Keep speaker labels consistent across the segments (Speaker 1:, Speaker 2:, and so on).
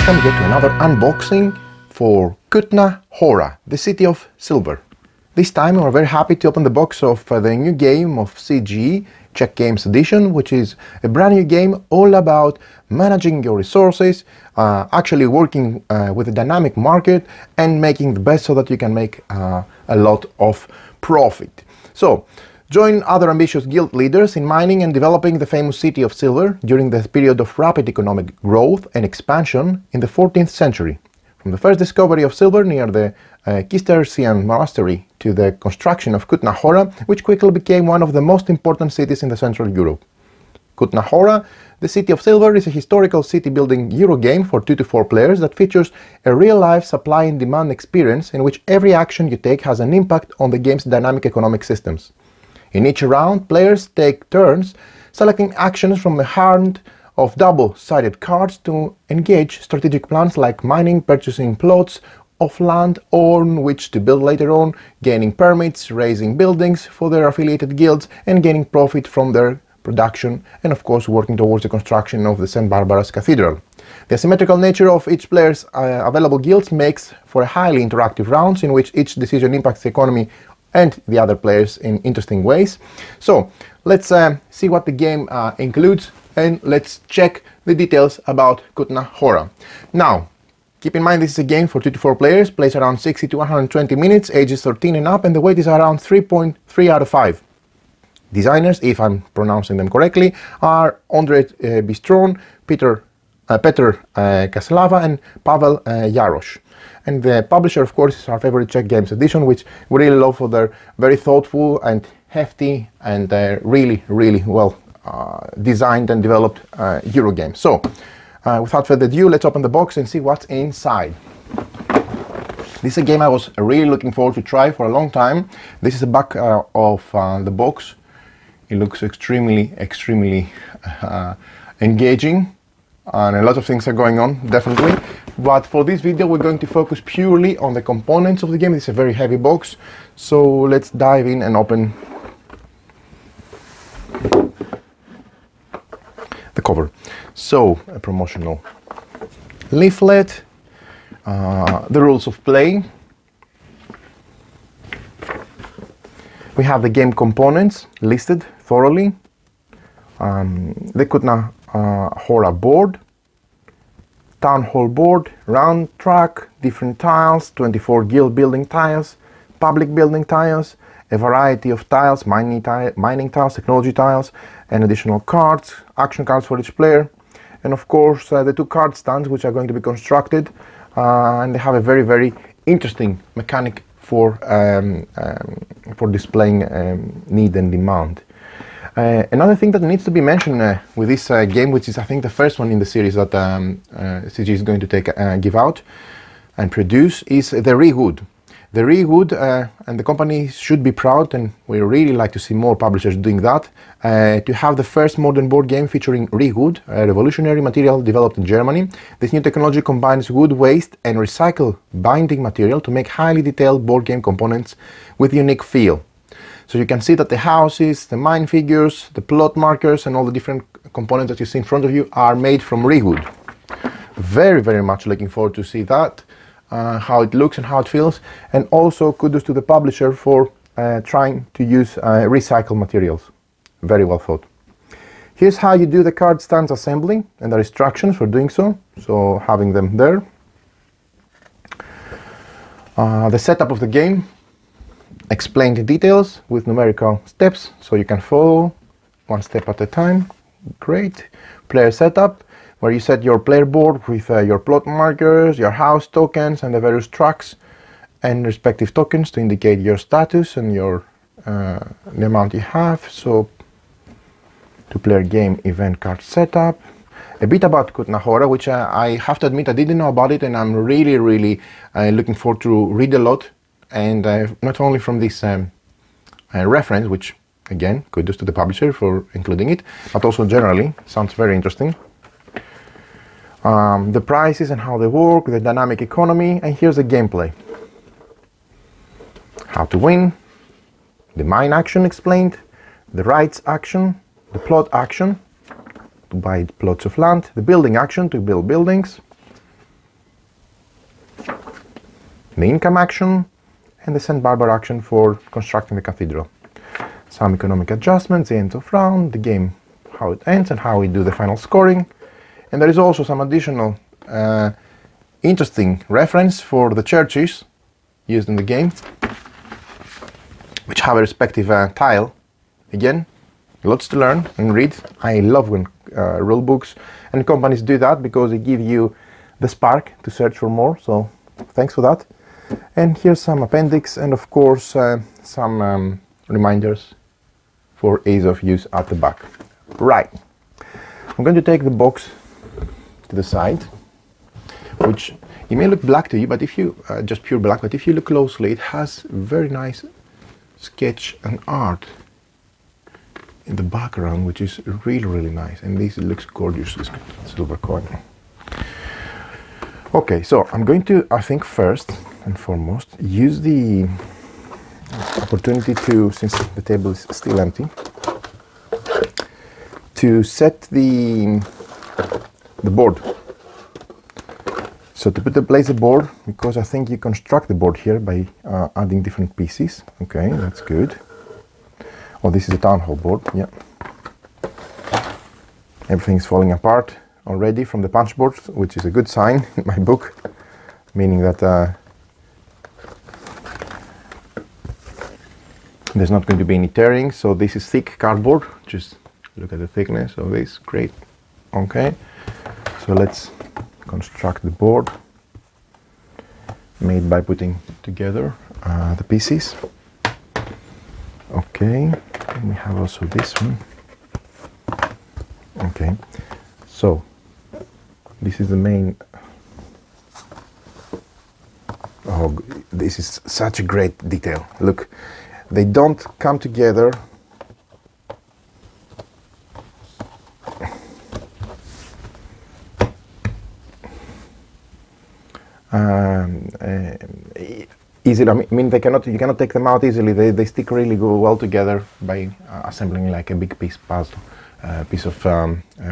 Speaker 1: welcome yet to another unboxing for Kutná Hora, the City of Silver. This time we're very happy to open the box of the new game of CGE, Czech Games Edition, which is a brand new game all about managing your resources, actually working with a dynamic market and making the best so that you can make a lot of profit. So, join other ambitious guild leaders in mining and developing the famous City of Silver during the period of rapid economic growth and expansion in the 14th century. From the first discovery of silver near the Cistercian monastery to the construction of Kutná Hora, which quickly became one of the most important cities in the Central Europe. Kutná Hora, the City of Silver, is a historical city-building Eurogame for 2 to 4 players that features a real-life supply and demand experience in which every action you take has an impact on the game's dynamic economic systems. In each round, players take turns selecting actions from a hand of double-sided cards to engage strategic plans like mining, purchasing plots of land on which to build later on, gaining permits, raising buildings for their affiliated guilds, and gaining profit from their production, and of course working towards the construction of the St. Barbara's Cathedral. The asymmetrical nature of each player's available guilds makes for a highly interactive rounds in which each decision impacts the economy and the other players in interesting ways. So let's see what the game includes, and let's check the details about Kutná Hora. Now, keep in mind this is a game for 2 to 4 players, plays around 60 to 120 minutes, ages 13 and up, and the weight is around 3.3 out of 5. Designers, if I'm pronouncing them correctly, are Andrzej Bistron, Petr Kaslava and Pavel Jarosz. And the publisher, of course, is our favorite Czech Games Edition, which we really love for their very thoughtful and hefty and really well designed and developed Euro game. So, without further ado, let's open the box and see what's inside. This is a game I was really looking forward to try for a long time. This is the back of the box. It looks extremely engaging, and a lot of things are going on, definitely. But for this video we're going to focus purely on the components of the game. It's a very heavy box, so let's dive in and open the cover. So, a promotional leaflet, the rules of play. We have the game components listed thoroughly, the Kutná Hora board, town hall board, round track, different tiles, 24 guild building tiles, public building tiles, a variety of tiles, mining tiles, technology tiles, and additional cards, action cards for each player, and of course the 2 card stands which are going to be constructed, and they have a very interesting mechanic for displaying need and demand. Another thing that needs to be mentioned with this game, which is I think the first one in the series that CG is going to give out and produce, is the Rehood. The Rehood, and the company should be proud, and we really like to see more publishers doing that, to have the first modern board game featuring Rehood, a revolutionary material developed in Germany. This new technology combines wood waste and recycled binding material to make highly detailed board game components with unique feel. So you can see that the houses, the mine figures, the plot markers, and all the different components that you see in front of you are made from Rehood. Very much looking forward to see that, how it looks and how it feels, and also kudos to the publisher for trying to use recycled materials. Very well thought. Here's how you do the card stands assembly, and there are instructions for doing so, so having them there. The setup of the game, explain the details with numerical steps so you can follow one step at a time. Great. Player setup, where you set your player board with your plot markers, your house tokens, and the various tracks and respective tokens to indicate your status and your the amount you have. So, two-player game event card setup. A bit about Kutná Hora, which I have to admit I didn't know about it, and I'm really looking forward to read a lot. And not only from this reference, which again, kudos to the publisher for including it, but also generally, sounds very interesting. The prices and how they work, the dynamic economy, and here's the gameplay. How to win, the mine action explained, the rights action, the plot action, to buy plots of land, the building action, to build buildings, the income action, and the St. Barbara action for constructing the cathedral. Some economic adjustments, the end of round, the game, how it ends and how we do the final scoring. And there is also some additional interesting reference for the churches used in the game, which have a respective tile. Again, lots to learn and read. I love when rule books and companies do that, because they give you the spark to search for more, so thanks for that. And here's some appendix, and of course some reminders for ease of use at the back. Right, I'm going to take the box to the side, which it may look black to you, but if you just pure black, but if you look closely, it has very nice sketch and art in the background, which is really nice, and this looks gorgeous, this silver coin. Okay, so I'm going to, I think, first and foremost use the opportunity to, since the table is still empty, to set the board. So to put in place the board, because I think you construct the board here by adding different pieces. Okay, that's good. Oh, this is a town hall board, yeah. Everything's falling apart already from the punch board, which is a good sign in my book, meaning that there's not going to be any tearing. So this is thick cardboard, just look at the thickness of this, great. Okay, so let's construct the board made by putting together the pieces. Okay, and we have also this one. Okay, so this is the main. Oh, this is such a great detail. Look, they don't come together. Easily. I mean, you cannot take them out easily. They stick really well together by assembling like a big piece of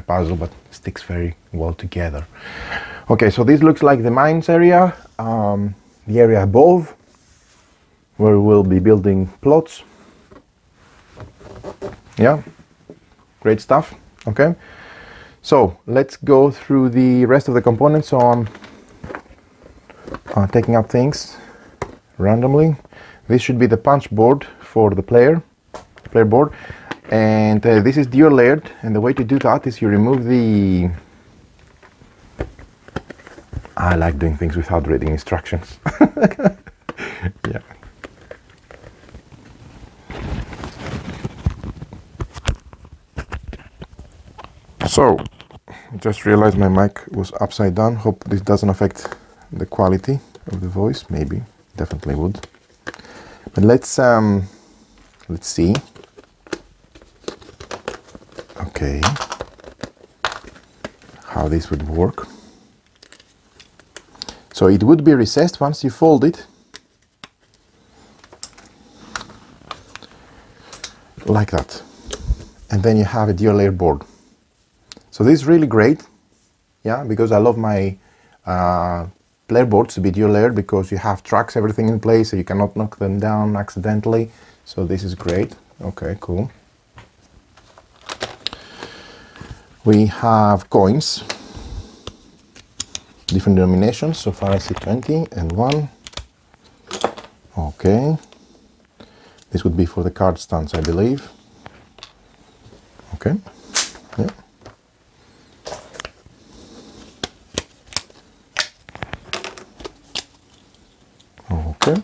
Speaker 1: puzzle, but sticks very well together. Okay, so this looks like the mines area, the area above, where we'll be building plots. Yeah, great stuff. Okay, so let's go through the rest of the components. So I'm taking up things randomly. This should be the punch board for the player board, and this is dual layered, and the way to do that is you remove the... I like doing things without reading instructions. Yeah. So, just realized my mic was upside down. Hope this doesn't affect the quality of the voice. Maybe, definitely would. But let's see. Okay, how this would work. So it would be recessed once you fold it, like that, and then you have a dual layer board. So this is really great, yeah, because I love my player boards to be dual layered, because you have tracks, everything in place, so you cannot knock them down accidentally. So this is great. Okay, cool. We have coins, different denominations. So far I see 20 and 1. Okay, this would be for the card stands, I believe. Okay, yeah. Okay.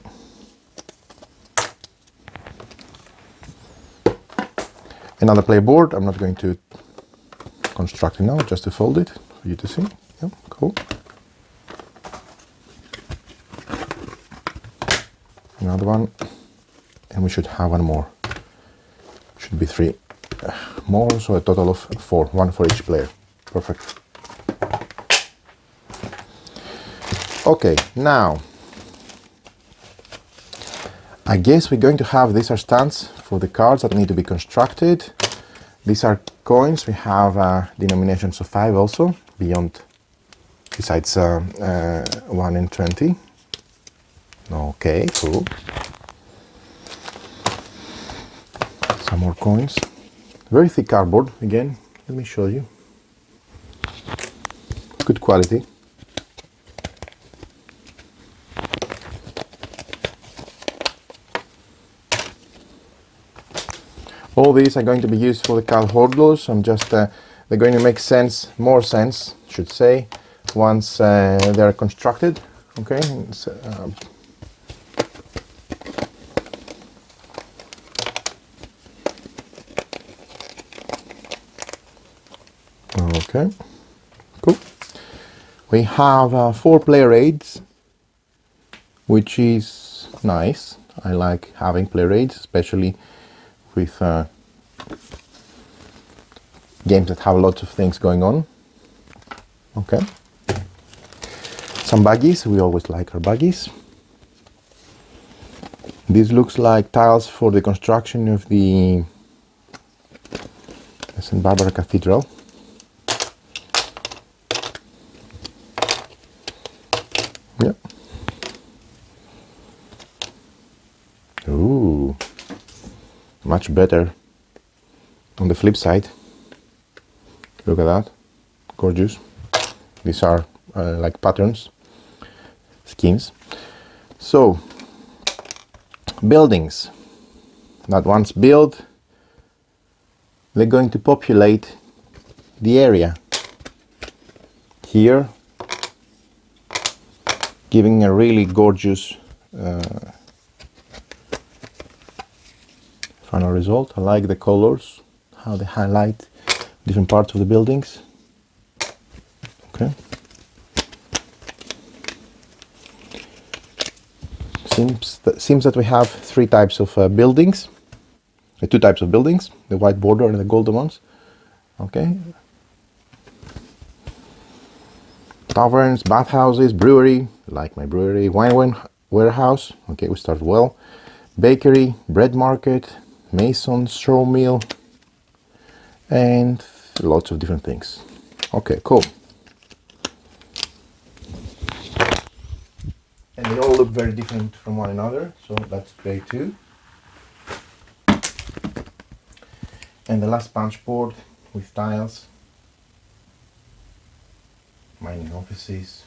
Speaker 1: Another player board. I'm not going to construct it now, just to fold it for you to see. Yeah, cool. Another one, and we should have one more. Should be 3 more, so a total of 4, 1 for each player. Perfect. Okay, now I guess we're going to have, these are stands for the cards that need to be constructed. These are coins. We have denominations of 5 also, beyond, besides 1 and 20. Okay, cool. Some more coins. Very thick cardboard, again, let me show you. Good quality. All these are going to be used for the card holders. They're going to make sense, more sense, should say, once they're constructed. Okay. Okay. Cool. We have 4-player aids, which is nice. I like having player aids, especially with games that have lots of things going on. Okay. Some baggies, we always like our baggies. This looks like tiles for the construction of the St. Barbara Cathedral. Yeah. Ooh. Much better on the flip side. Look at that, gorgeous. These are like patterns, schemes. So, buildings that once built, they're going to populate the area here, giving a really gorgeous final result. I like the colors, how they highlight different parts of the buildings. Okay. Seems that we have 3 types of buildings, 2 types of buildings, the white border and the golden ones. Okay. Taverns, bathhouses, brewery, like my brewery, wine warehouse. Okay, we start well. Bakery, bread market, mason, straw mill, and lots of different things. Okay, cool. And they all look very different from one another, so that's great too. And the last punch board with tiles, mining offices,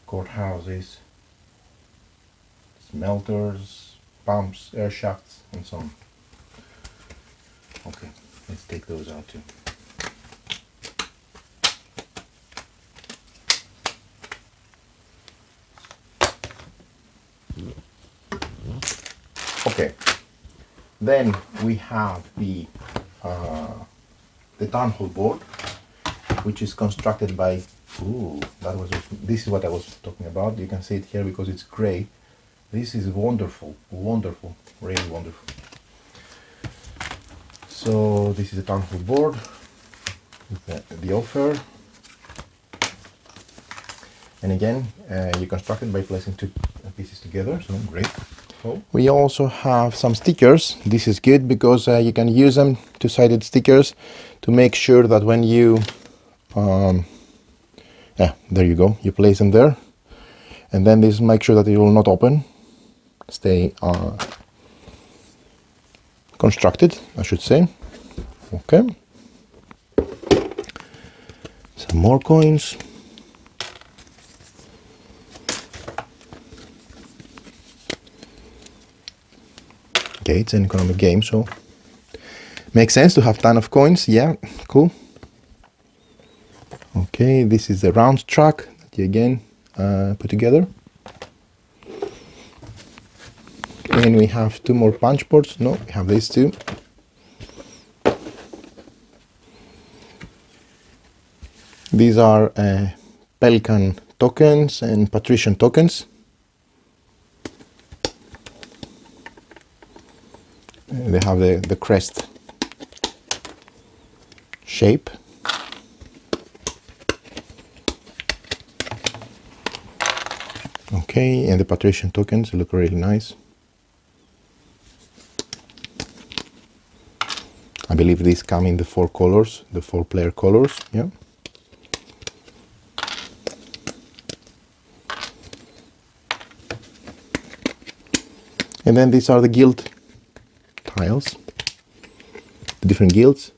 Speaker 1: courthouses, smelters, pumps, air shafts, and so on. Okay, let's take those out too. Okay, then we have the town hall board, which is constructed by, this is what I was talking about. You can see it here because it's gray. This is wonderful, wonderful, really wonderful. So this is a town hall board with the offer. And again, you construct it by placing 2 pieces together, so great. Oh. We also have some stickers. This is good because you can use them, 2-sided stickers, to make sure that when you, there you go, you place them there. And then this make sure that it will not open, stay constructed, I should say. Okay. Some more coins. Okay, it's an economic game, so makes sense to have a ton of coins. Yeah, cool. Okay, this is the round track that you again put together. And we have 2 more punch boards. No, we have these 2. These are Pelican tokens and Patrician tokens. They have the crest shape. Okay, and the Patrician tokens look really nice. I believe these come in the 4 colors, the 4-player colors, yeah. And then these are the guild tiles, the different guilds.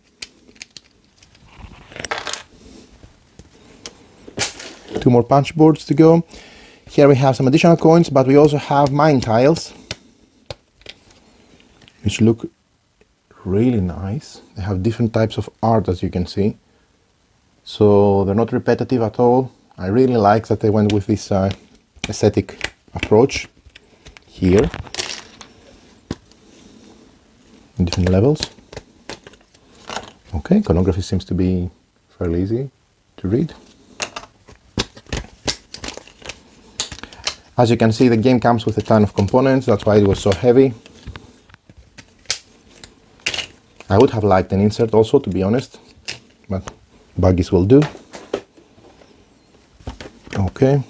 Speaker 1: Two more punch boards to go. Here we have some additional coins, but we also have mine tiles, which look really nice. They have different types of art, as you can see, so they're not repetitive at all. I really like that they went with this aesthetic approach here in different levels. Okay, iconography seems to be fairly easy to read. As you can see, the game comes with a ton of components, that's why it was so heavy. I would have liked an insert also, to be honest, but buggies will do. Okay.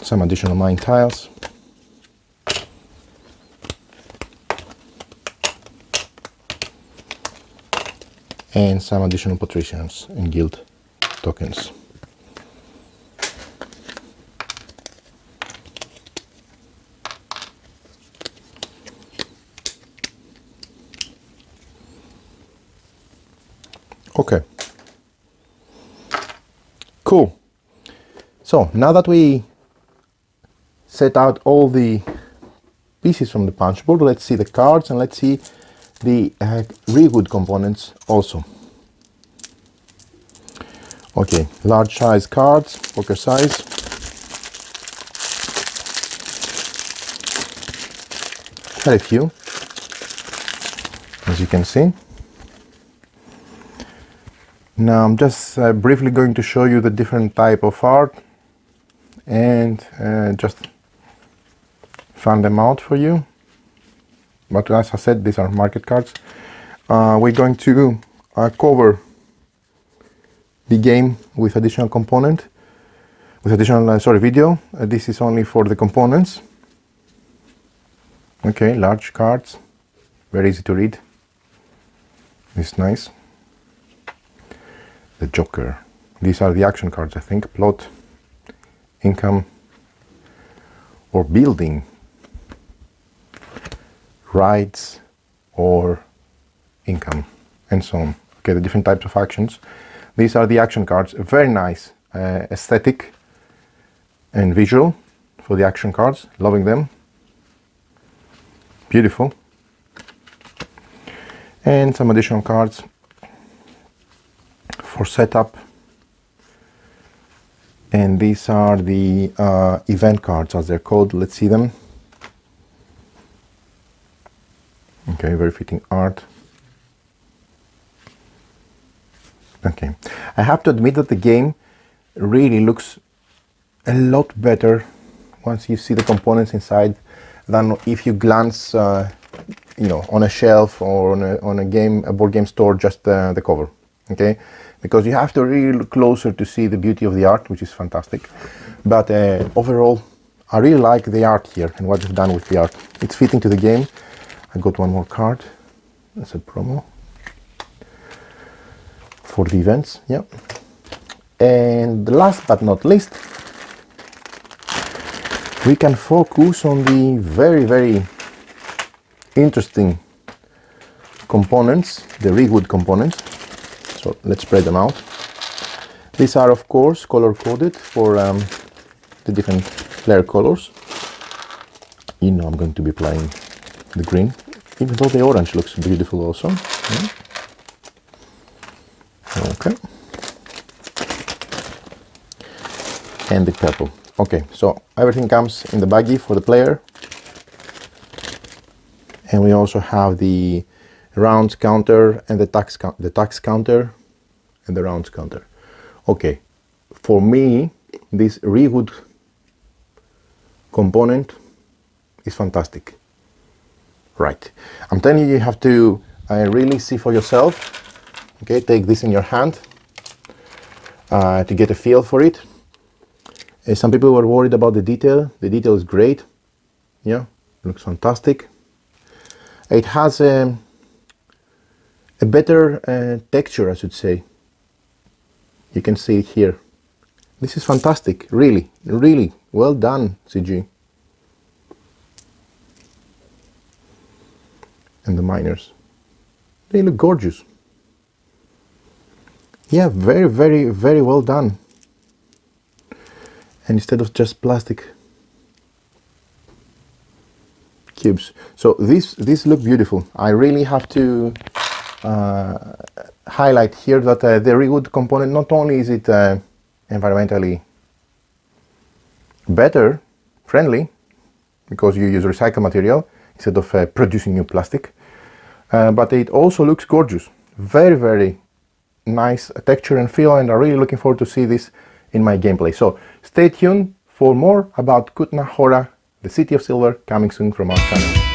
Speaker 1: Some additional mine tiles. And some additional patricians and guild tokens. Okay, cool. So now that we set out all the pieces from the punch board, let's see the cards and let's see the rewood components also. Okay, large size cards, poker size. Quite a few, as you can see. Now I'm just briefly going to show you the different type of art and just fan them out for you. But as I said, these are market cards. We're going to cover the game with additional component, with additional video. This is only for the components. Okay, large cards, very easy to read. It's nice. The Joker. These are the action cards, I think. Plot, income, or building, rights, or income, and so on. Okay, the different types of actions. These are the action cards. Very nice aesthetic and visual for the action cards. Loving them. Beautiful. And some additional cards for setup, and these are the event cards, as they're called. Let's see them. Okay, very fitting art. Okay, I have to admit that the game really looks a lot better once you see the components inside than if you glance you know, on a shelf or on a board game store, just the cover. Okay, because you have to really look closer to see the beauty of the art, which is fantastic. But overall, I really like the art here and what they've done with the art. It's fitting to the game. I got one more card. That's a promo for the events. Yeah. And last but not least, we can focus on the very, very interesting components, the rewood components. So let's spread them out. These are, of course, color coded for the different player colors. You know, I'm going to be playing the green, even though the orange looks beautiful also. Yeah. Okay. And the purple. Okay, so everything comes in the baggie for the player. And we also have the rounds counter and the tax counter and the rounds counter. Okay, for me, this rewood component is fantastic. Right, I'm telling you, you have to really see for yourself. Okay, take this in your hand to get a feel for it. Some people were worried about the detail. The detail is great. Yeah, looks fantastic. It has a better texture, I should say. You can see it here. This is fantastic, really, really well done, CG. and the miners. They look gorgeous. Yeah, very, very, very well done. And instead of just plastic cubes. So these look beautiful. I really have to highlight here that the rewood component, not only is it environmentally better, friendly, because you use recycled material instead of producing new plastic, but it also looks gorgeous. Very, very nice texture and feel, and I'm really looking forward to see this in my gameplay. So stay tuned for more about Kutná Hora, the City of Silver, coming soon from our channel.